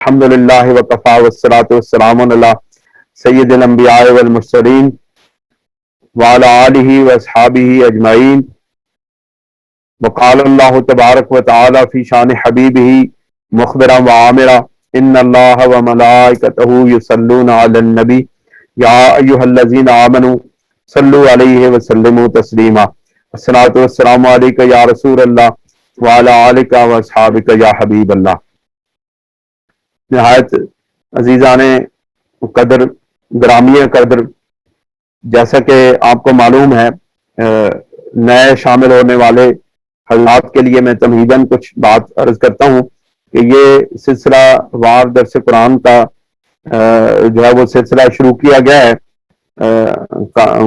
الحمدللہ وکفا والصلاۃ والسلام علی سید الانبیاء والمرسلین وعلی آلہ واصحابہ اجمعین. وقال اللہ تبارک و تعالی فی شان حبیبہ مخبرا وعامرا ان اللہ وملائکتہ یصلون علی النبی یا ایھا الذین آمنوا صلوا علیہ وسلموا تسلیما. الصلاۃ والسلام علیک یا رسول اللہ وعلی آلک واصحابک یا حبیب اللہ. نہایت عزیزان قدر، گرامی قدر، جیسا کہ آپ کو معلوم ہے نئے شامل ہونے والے حضرات کے لیے میں تمہیداً کچھ بات عرض کرتا ہوں کہ یہ سلسلہ وار درس قرآن کا جو ہے وہ سلسلہ شروع کیا گیا ہے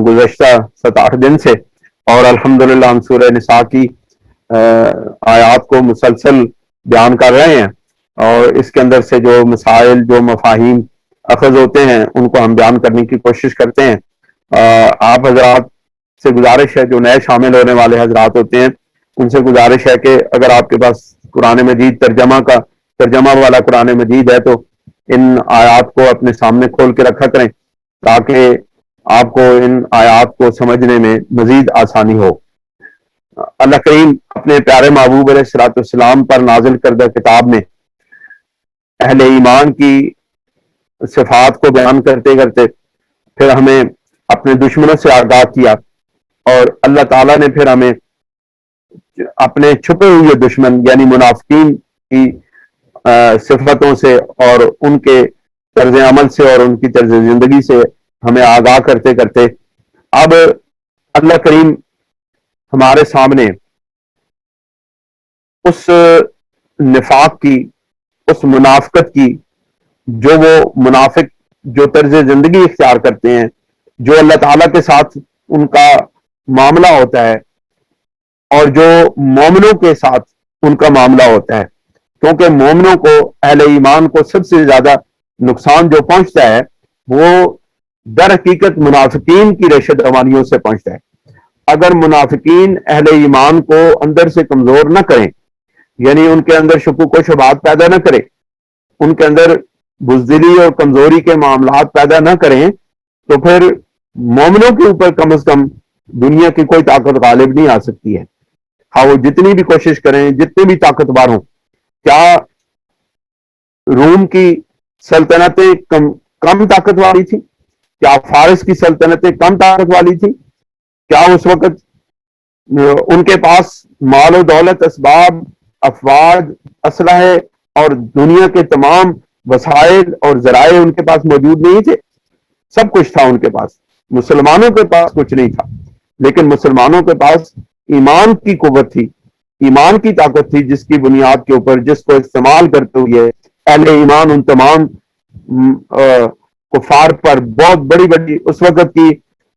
گزشتہ 7-8 دن سے، اور الحمدللہ ہم سورہ نساء کی آیات کو مسلسل بیان کر رہے ہیں، اور اس کے اندر سے جو مسائل، جو مفاہیم اخذ ہوتے ہیں ان کو ہم بیان کرنے کی کوشش کرتے ہیں. آپ حضرات سے گزارش ہے، جو نئے شامل ہونے والے حضرات ہوتے ہیں ان سے گزارش ہے کہ اگر آپ کے پاس قرآن مجید ترجمہ والا قرآن مجید ہے تو ان آیات کو اپنے سامنے کھول کے رکھا کریں تاکہ آپ کو ان آیات کو سمجھنے میں مزید آسانی ہو. اللہ کریم اپنے پیارے محبوب علیہ الصلوۃ والسلام پر نازل کردہ کتاب میں اہل ایمان کی صفات کو بیان کرتے کرتے پھر ہمیں اپنے دشمنوں سے آگاہ کیا، اور اللہ تعالیٰ نے پھر ہمیں اپنے چھپے ہوئے دشمن یعنی منافقین کی صفتوں سے اور ان کے طرز عمل سے اور ان کی طرز زندگی سے ہمیں آگاہ کرتے کرتے اب اللہ کریم ہمارے سامنے اس نفاق کی، اس منافقت کی، جو وہ منافق جو طرز زندگی اختیار کرتے ہیں، جو اللہ تعالیٰ کے ساتھ ان کا معاملہ ہوتا ہے اور جو مومنوں کے ساتھ ان کا معاملہ ہوتا ہے، کیونکہ مومنوں کو، اہل ایمان کو سب سے زیادہ نقصان جو پہنچتا ہے وہ در حقیقت منافقین کی ریشہ دوانیوں سے پہنچتا ہے. اگر منافقین اہل ایمان کو اندر سے کمزور نہ کریں، یعنی ان کے اندر شکوک و شبہات پیدا نہ کریں، ان کے اندر بزدلی اور کمزوری کے معاملات پیدا نہ کریں، تو پھر مومنوں کے اوپر کم از کم دنیا کی کوئی طاقت غالب نہیں آ سکتی ہے. ہاں وہ جتنی بھی کوشش کریں، جتنے بھی طاقتور ہوں. کیا روم کی سلطنتیں کم طاقت والی تھی؟ کیا فارس کی سلطنتیں کم طاقت والی تھی؟ کیا اس وقت ان کے پاس مال و دولت، اسباب، افواج، اسلحے اور دنیا کے تمام وسائل اور ذرائع ان کے پاس موجود نہیں تھے؟ سب کچھ تھا ان کے پاس. مسلمانوں کے پاس کچھ نہیں تھا، لیکن مسلمانوں کے پاس ایمان کی قوت تھی، ایمان کی طاقت تھی، جس کی بنیاد کے اوپر، جس کو استعمال کرتے ہوئے اہل ایمان ان تمام کفار پر بہت بڑی بڑی اس وقت کی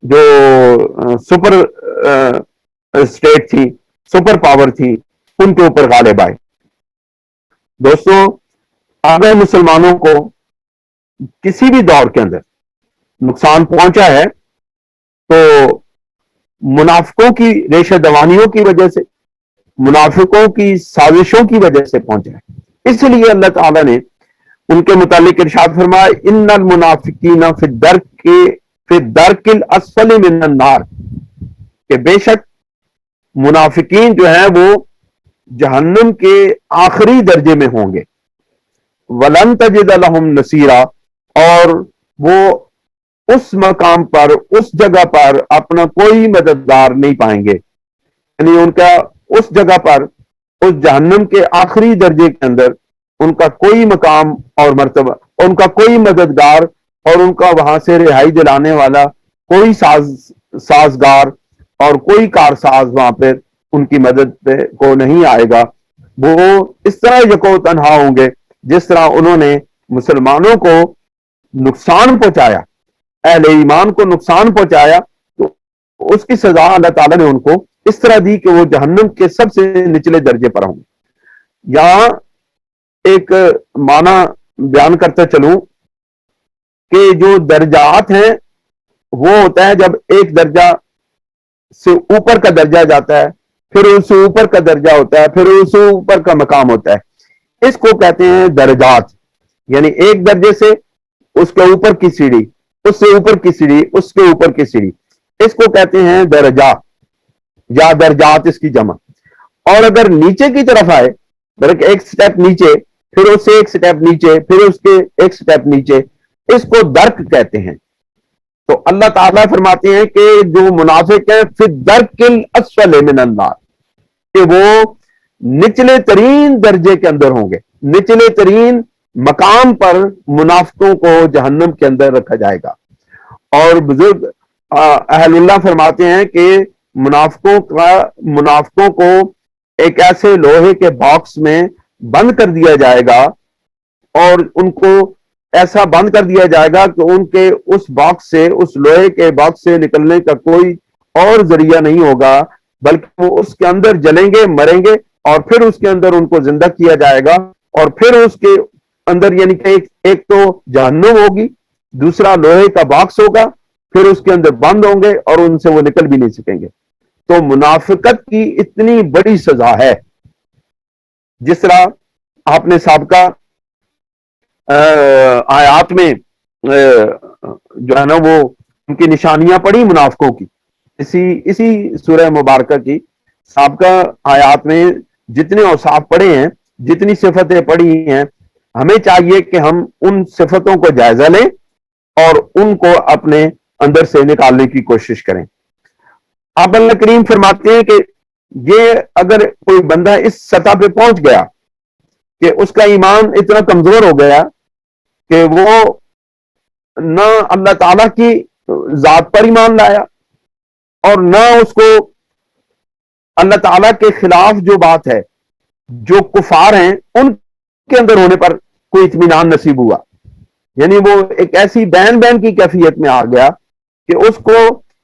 جو سپر اسٹیٹ تھی، سپر پاور تھی، ان کے اوپر غالب آئے. دوستوں، اگر مسلمانوں کو کسی بھی دور کے اندر نقصان پہنچا ہے تو منافقوں کی ریشہ دوانیوں کی وجہ سے، منافقوں کی سازشوں کی وجہ سے پہنچا ہے. اس لیے اللہ تعالیٰ نے ان کے متعلق ارشاد فرمایا ان المنافقین فی الدرک الاسفل من النار، کہ بے شک منافقین جو ہیں وہ جہنم کے آخری درجے میں ہوں گے. ولن تجد لہم نصیرا، اور وہ اس مقام پر، اس جگہ پر اپنا کوئی مددگار نہیں پائیں گے. یعنی ان کا اس جگہ پر، اس جہنم کے آخری درجے کے اندر ان کا کوئی مقام اور مرتبہ، ان کا کوئی مددگار اور ان کا وہاں سے رہائی دلانے والا کوئی سازگار اور کوئی کارساز وہاں پہ ان کی مدد پہ کو نہیں آئے گا. وہ اس طرح یکو تنہا ہوں گے جس طرح انہوں نے مسلمانوں کو نقصان پہنچایا، اہل ایمان کو نقصان پہنچایا، تو اس کی سزا اللہ تعالیٰ نے ان کو اس طرح دی کہ وہ جہنم کے سب سے نچلے درجے پر ہوں گے. یہاں ایک معنی بیان کرتا چلوں کہ جو درجات ہیں وہ ہوتا ہے جب ایک درجہ سے اوپر کا درجہ جاتا ہے، پھر اس سے اوپر کا درجہ ہوتا ہے، پھر اس سے اوپر کا مقام ہوتا ہے. اس کو کہتے ہیں درجات. یعنی ایک درجے سے اس کے اوپر کی سیڑھی، اس سے اوپر کی سیڑھی، اس کے اوپر کی سیڑھی، اس کو کہتے ہیں درجہ یا درجات اس کی جمع۔ اور اگر نیچے کی طرف آئے، بلکہ ایک سٹیپ نیچے، پھر اس سے ایک سٹیپ نیچے، پھر اس کے ایک سٹیپ نیچے، اس کو درک کہتے ہیں۔ تو اللہ تعالیٰ فرماتے ہیں کہ جو منافق ہیں فی الدرک الاسفل من النار، کہ وہ نچلے ترین درجے کے اندر ہوں گے، نچلے ترین مقام پر منافقوں کو جہنم کے اندر رکھا جائے گا۔ اور بزرگ اہل اللہ فرماتے ہیں کہ منافقوں کو ایک ایسے لوہے کے باکس میں بند کر دیا جائے گا، اور ان کو ایسا بند کر دیا جائے گا کہ ان کے اس باکس سے، اس لوہے کے باکس سے نکلنے کا کوئی اور ذریعہ نہیں ہوگا، بلکہ وہ اس کے اندر جلیں گے، مریں گے، اور پھر اس کے اندر ان کو زندہ کیا جائے گا، اور پھر اس کے اندر یعنی کہ ایک تو جہنم ہوگی، دوسرا لوہے کا باکس ہوگا، پھر اس کے اندر بند ہوں گے اور ان سے وہ نکل بھی نہیں سکیں گے۔ تو منافقت کی اتنی بڑی سزا ہے، جس طرح آپ نے سابقہ آیات میں جو ہے نا وہ ان کی نشانیاں پڑھی منافقوں کی، اسی سورہ مبارکہ کی سابقہ آیات میں جتنے اوصاف پڑھے ہیں، جتنی صفتیں پڑھی ہیں، ہمیں چاہیے کہ ہم ان صفتوں کو جائزہ لیں اور ان کو اپنے اندر سے نکالنے کی کوشش کریں۔ آپ اللہ کریم فرماتے ہیں کہ یہ اگر کوئی بندہ اس سطح پہ پہنچ گیا کہ اس کا ایمان اتنا کمزور ہو گیا کہ وہ نہ اللہ تعالیٰ کی ذات پر ایمان لایا، اور نہ اس کو اللہ تعالیٰ کے خلاف جو بات ہے، جو کفار ہیں ان کے اندر ہونے پر کوئی اطمینان نصیب ہوا، یعنی وہ ایک ایسی بین کی کیفیت میں آ گیا کہ اس کو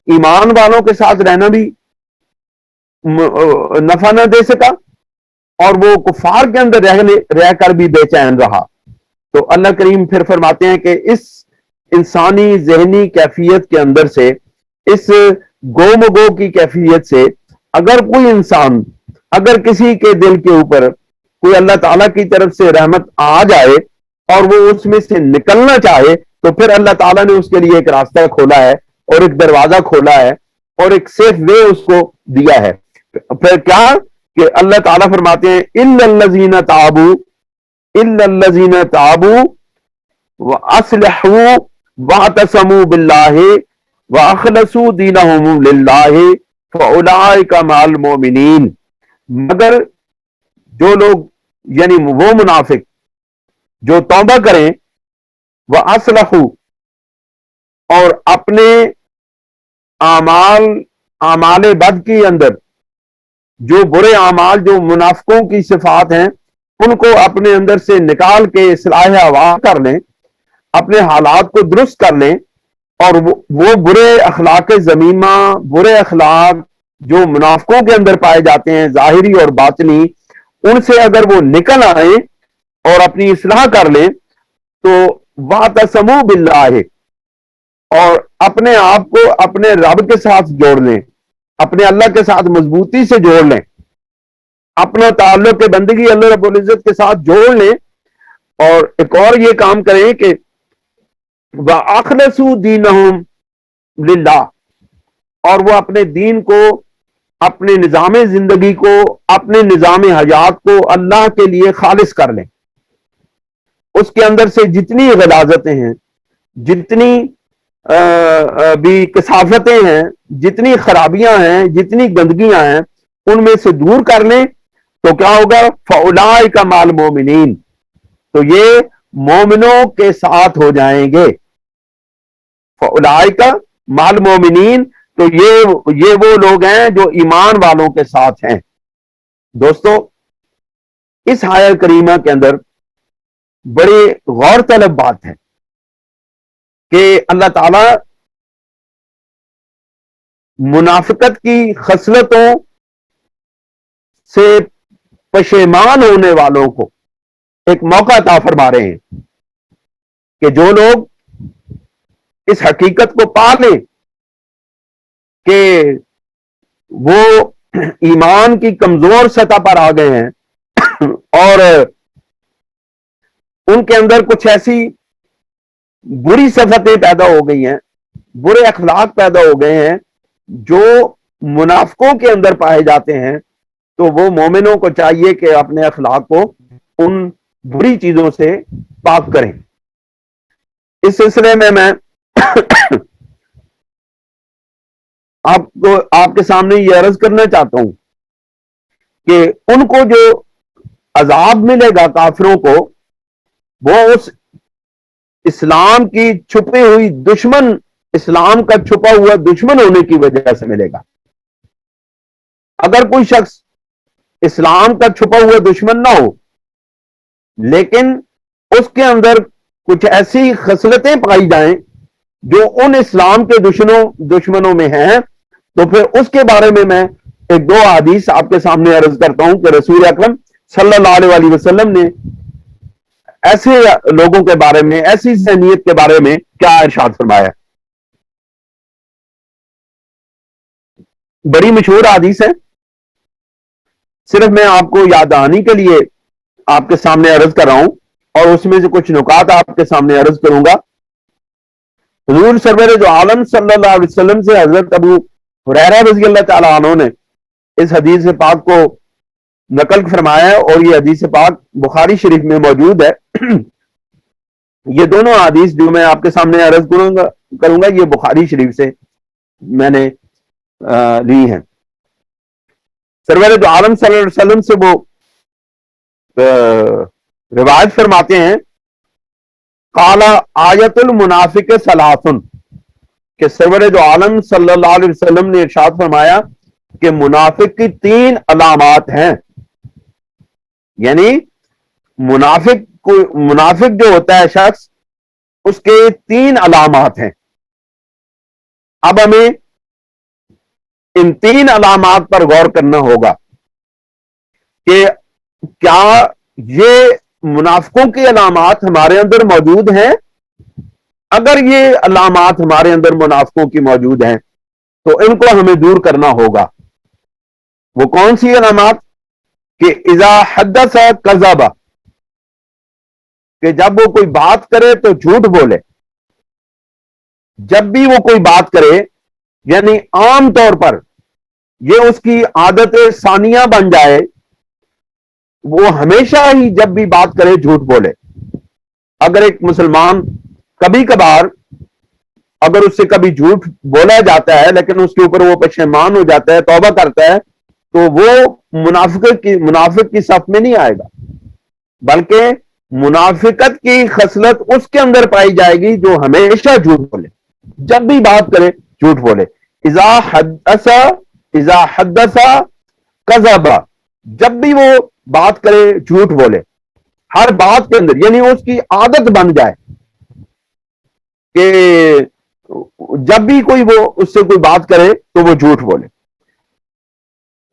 ایمان والوں کے ساتھ رہنا بھی نفع نہ دے سکا، اور وہ کفار کے اندر رہ کر بھی بے چین رہا۔ تو اللہ کریم پھر فرماتے ہیں کہ اس انسانی ذہنی کیفیت کے اندر سے، اس گو مگو کی کیفیت سے، اگر کوئی انسان، اگر کسی کے دل کے اوپر کوئی اللہ تعالیٰ کی طرف سے رحمت آ جائے اور وہ اس میں سے نکلنا چاہے، تو پھر اللہ تعالیٰ نے اس کے لیے ایک راستہ کھولا ہے اور ایک دروازہ کھولا ہے اور ایک سیف وے اس کو دیا ہے۔ پھر کیا کہ اللہ تعالیٰ فرماتے ہیں اِلَّا الَّذِينَ تَابُوا وَأَصْلَحُوا وَاعْتَصَمُوا بِاللَّهِ وَأَخْلَصُوا دِينَهُمْ لِلَّهِ فَأُولَٰئِكَ مَعَ الْمُؤْمِنِينَ، مگر جو لوگ یعنی وہ منافق جو توبہ کریں، وَأَصْلَحُوا، اور اپنے اعمال بد کی اندر جو برے اعمال، جو منافقوں کی صفات ہیں، ان کو اپنے اندر سے نکال کے اصلاح احوال کر لیں، اپنے حالات کو درست کر لیں، اور وہ برے اخلاق ذمیمہ، برے اخلاق جو منافقوں کے اندر پائے جاتے ہیں ظاہری اور باطنی، ان سے اگر وہ نکل آئیں اور اپنی اصلاح کر لیں، تو وَاعْتَصَمُوا بِاللَّهِ، اور اپنے آپ کو اپنے رب کے ساتھ جوڑ لیں، اپنے اللہ کے ساتھ مضبوطی سے جوڑ لیں، اپنا تعلق بندگی اللہ رب العزت کے ساتھ جوڑ لیں، اور ایک اور یہ کام کریں کہ وَأَخْلَصُوا دِينَهُمْ لِلَّهِ، اور وہ اپنے دین کو، اپنے نظام زندگی کو، اپنے نظام حیات کو اللہ کے لیے خالص کر لیں۔ اس کے اندر سے جتنی غلاظتیں ہیں، جتنی بھی کثافتیں ہیں، جتنی خرابیاں ہیں، جتنی گندگیاں ہیں، ان میں سے دور کر لیں، تو کیا ہوگا؟ فَأُولَٰئِكَ مَعَ الْمُؤْمِنِينَ، تو یہ مومنوں کے ساتھ ہو جائیں گے۔ فَأُولَٰئِكَ مَعَ الْمُؤْمِنِينَ، تو یہ وہ لوگ ہیں جو ایمان والوں کے ساتھ ہیں۔ دوستو، اس آیت کریمہ کے اندر بڑی غور طلب بات ہے کہ اللہ تعالی منافقت کی خصلتوں سے پشیمان ہونے والوں کو ایک موقع عطا فرما رہے ہیں کہ جو لوگ اس حقیقت کو پا لیں کہ وہ ایمان کی کمزور سطح پر آ گئے ہیں اور ان کے اندر کچھ ایسی بری صفتیں پیدا ہو گئی ہیں، برے اخلاق پیدا ہو گئے ہیں جو منافقوں کے اندر پائے جاتے ہیں، تو وہ مومنوں کو چاہیے کہ اپنے اخلاق کو ان بری چیزوں سے پاک کریں۔ اس سلسلے میں آپ کے سامنے یہ عرض کرنا چاہتا ہوں کہ ان کو جو عذاب ملے گا کافروں کو، وہ اس اسلام کی چھپی ہوئی دشمن، اسلام کا چھپا ہوا دشمن ہونے کی وجہ سے ملے گا۔ اگر کوئی شخص اسلام کا چھپا ہوا دشمن نہ ہو لیکن اس کے اندر کچھ ایسی خصلتیں پائی جائیں جو ان اسلام کے دشمنوں میں ہیں، تو پھر اس کے بارے میں ایک دو حدیث آپ کے سامنے عرض کرتا ہوں کہ رسول اکرم صلی اللہ علیہ وسلم نے ایسے لوگوں کے بارے میں، ایسی ذہنیت کے بارے میں کیا ارشاد فرمایا۔ بڑی مشہور حدیث ہے، صرف میں آپ کو یاد دہانی کے لیے آپ کے سامنے عرض کر رہا ہوں اور اس میں سے کچھ نکات آپ کے سامنے عرض کروں گا۔ حضور سرور جو عالم صلی اللہ علیہ وسلم سے حضرت ابو ہریرہ رضی اللہ تعالی عنہ نے اس حدیث پاک کو نقل فرمایا ہے، اور یہ حدیث پاک بخاری شریف میں موجود ہے۔ یہ دونوں حدیث جو میں آپ کے سامنے عرض کروں گا یہ بخاری شریف سے میں نے لی ہیں۔ سرور جو عالم صلی اللہ علیہ وسلم سے وہ روایت فرماتے ہیں، قال آیت المنافق ثلاث، کہ سرور جو عالم صلی اللہ علیہ وسلم نے ارشاد فرمایا کہ منافق کی 3 علامات ہیں، یعنی منافق جو ہوتا ہے شخص، اس کے 3 علامات ہیں۔ اب ہمیں ان 3 علامات پر غور کرنا ہوگا کہ کیا یہ منافقوں کی علامات ہمارے اندر موجود ہیں؟ اگر یہ علامات ہمارے اندر منافقوں کی موجود ہیں تو ان کو ہمیں دور کرنا ہوگا۔ وہ کون سی علامات؟ کہ اذا حدث کذب، کہ جب وہ کوئی بات کرے تو جھوٹ بولے۔ جب بھی وہ کوئی بات کرے، یعنی عام طور پر یہ اس کی عادت ثانیہ بن جائے، وہ ہمیشہ ہی جب بھی بات کرے جھوٹ بولے۔ اگر ایک مسلمان کبھی کبھار اگر اس سے کبھی جھوٹ بولا جاتا ہے لیکن اس کے اوپر وہ پشیمان ہو جاتا ہے، توبہ کرتا ہے، تو وہ منافق کی صف میں نہیں آئے گا، بلکہ منافقت کی خصلت اس کے اندر پائی جائے گی جو ہمیشہ جھوٹ بولے، جب بھی بات کرے جھوٹ بولے۔ اذا حدث کذب، جب بھی وہ بات کرے جھوٹ بولے، ہر بات کے اندر، یعنی اس کی عادت بن جائے کہ جب بھی کوئی وہ اس سے کوئی بات کرے تو وہ جھوٹ بولے۔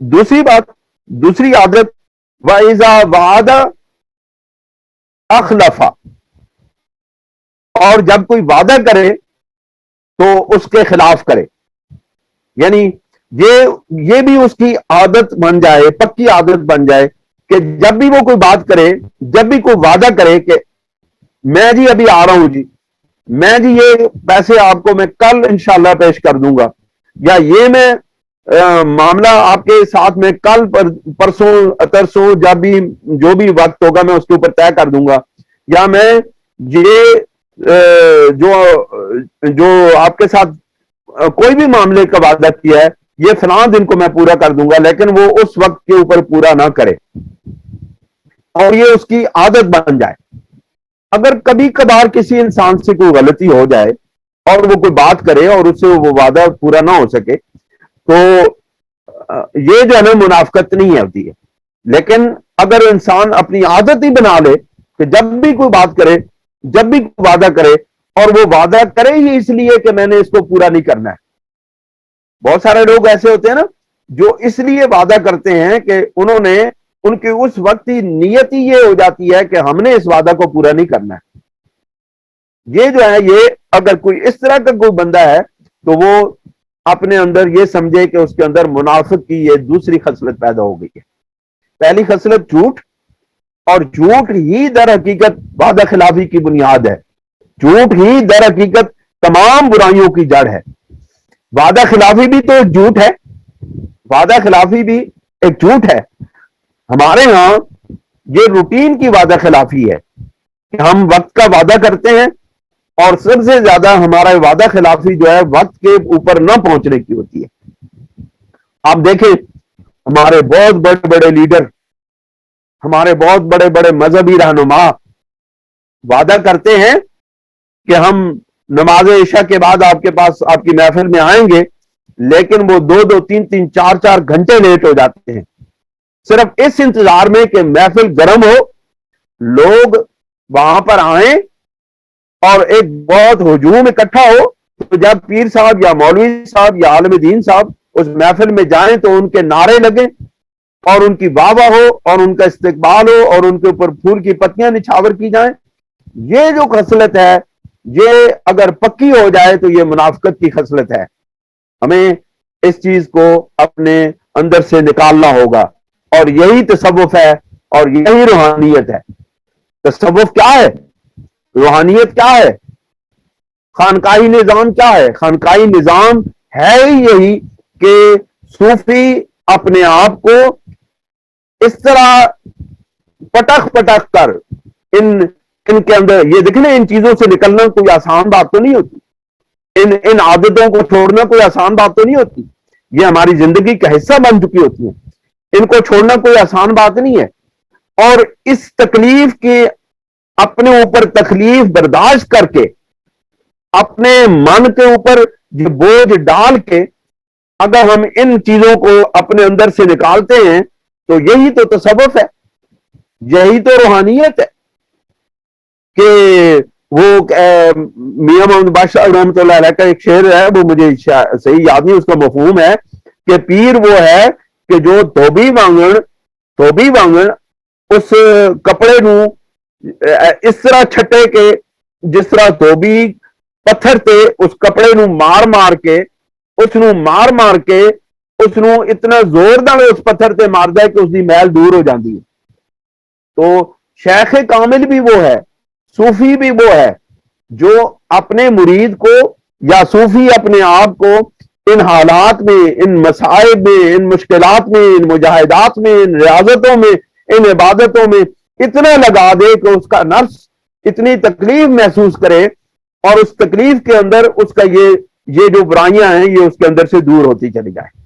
دوسری عادت، وَإِذَا وَعَدَ أَخْلَفَ، اور جب کوئی وعدہ کرے تو اس کے خلاف کرے، یعنی یہ بھی اس کی عادت بن جائے، پکی عادت بن جائے کہ جب بھی وہ کوئی بات کرے، جب بھی کوئی وعدہ کرے کہ میں جی ابھی آ رہا ہوں جی، میں جی یہ پیسے آپ کو میں کل انشاءاللہ پیش کر دوں گا، یا یہ میں معاملہ آپ کے ساتھ میں کل پرسوں ترسوں جو بھی وقت ہوگا میں اس کے اوپر طے کر دوں گا، یا میں یہ جو آپ کے ساتھ کوئی بھی معاملے کا وعدہ کیا ہے یہ فلاں دن کو میں پورا کر دوں گا، لیکن وہ اس وقت کے اوپر پورا نہ کرے اور یہ اس کی عادت بن جائے۔ اگر کبھی کبھار کسی انسان سے کوئی غلطی ہو جائے اور وہ کوئی بات کرے اور اس سے وہ وعدہ پورا نہ ہو سکے تو یہ جو ہے نا منافقت نہیں ہوتی ہے، لیکن اگر انسان اپنی عادت ہی بنا لے کہ جب بھی کوئی بات کرے، جب بھی کوئی وعدہ کرے، اور وہ وعدہ کرے ہی اس لیے کہ میں نے اس کو پورا نہیں کرنا ہے۔ بہت سارے لوگ ایسے ہوتے ہیں نا جو اس لیے وعدہ کرتے ہیں کہ ان کی اس وقت ہی نیت ہی یہ ہو جاتی ہے کہ ہم نے اس وعدہ کو پورا نہیں کرنا ہے۔ یہ جو ہے، یہ اگر کوئی اس طرح کا کوئی بندہ ہے تو وہ اپنے اندر یہ سمجھے کہ اس کے اندر منافق کی یہ دوسری خصلت پیدا ہو گئی ہے۔ پہلی خصلت جھوٹ، اور جھوٹ ہی در حقیقت وعدہ خلافی کی بنیاد ہے، جھوٹ ہی در حقیقت تمام برائیوں کی جڑ ہے۔ وعدہ خلافی بھی تو ایک جھوٹ ہے، وعدہ خلافی بھی ایک جھوٹ ہے۔ ہمارے ہاں یہ روٹین کی وعدہ خلافی ہے کہ ہم وقت کا وعدہ کرتے ہیں، اور سب سے زیادہ ہمارا وعدہ خلافی جو ہے وقت کے اوپر نہ پہنچنے کی ہوتی ہے۔ آپ دیکھیں ہمارے بہت بڑے بڑے لیڈر، ہمارے بہت بڑے بڑے مذہبی رہنما وعدہ کرتے ہیں کہ ہم نماز عشاء کے بعد آپ کے پاس آپ کی محفل میں آئیں گے، لیکن وہ 2-2 3-3 4-4 گھنٹے لیٹ ہو جاتے ہیں، صرف اس انتظار میں کہ محفل گرم ہو، لوگ وہاں پر آئیں اور ایک بہت ہجوم اکٹھا ہو، تو جب پیر صاحب یا مولوی صاحب یا عالم دین صاحب اس محفل میں جائیں تو ان کے نعرے لگیں اور ان کی واہ واہ ہو اور ان کا استقبال ہو اور ان کے اوپر پھول کی پتیاں نچھاور کی جائیں۔ یہ جو خصلت ہے، یہ اگر پکی ہو جائے تو یہ منافقت کی خصلت ہے۔ ہمیں اس چیز کو اپنے اندر سے نکالنا ہوگا، اور یہی تصوف ہے اور یہی روحانیت ہے۔ تصوف کیا ہے؟ روحانیت کیا ہے؟ خانقاہی نظام کیا ہے؟ خانقاہی نظام ہے ہی یہی کہ صوفی اپنے آپ کو اس طرح پٹخ پٹخ کر ان کے اندر، یہ دیکھیں ان چیزوں سے نکلنا کوئی آسان بات تو نہیں ہوتی، ان عادتوں کو چھوڑنا کوئی آسان بات تو نہیں ہوتی، یہ ہماری زندگی کا حصہ بن چکی ہوتی ہیں، ان کو چھوڑنا کوئی آسان بات نہیں ہے۔ اور اس تکلیف کے اپنے اوپر تکلیف برداشت کر کے، اپنے من کے اوپر یہ بوجھ ڈال کے اگر ہم ان چیزوں کو اپنے اندر سے نکالتے ہیں تو یہی تو تصوف ہے، یہی تو روحانیت ہے۔ کہ وہ میاں محمد بادشاہ رحمۃ اللہ علیہ کا ایک شعر ہے، وہ مجھے صحیح یاد نہیں، اس کا مفہوم ہے کہ پیر وہ ہے کہ جو دھوبی وانگن اس کپڑے نو اس طرح چھٹے کہ جس طرح دھوبی پتھر تے اس کپڑے نو مار مار کے اس نو اتنا زور نال اس پتھر تے مار دے کہ اس دی میل دور ہو جاندی ہے۔ تو شیخ کامل بھی وہ ہے، صوفی بھی وہ ہے جو اپنے مرید کو، یا صوفی اپنے آپ کو ان حالات میں، ان مصائب میں، ان مشکلات میں، ان مجاہدات میں، ان ریاضتوں میں، ان عبادتوں میں اتنا لگا دے کہ اس کا نفس اتنی تکلیف محسوس کرے، اور اس تکلیف کے اندر اس کا یہ جو برائیاں ہیں یہ اس کے اندر سے دور ہوتی چلی جائے۔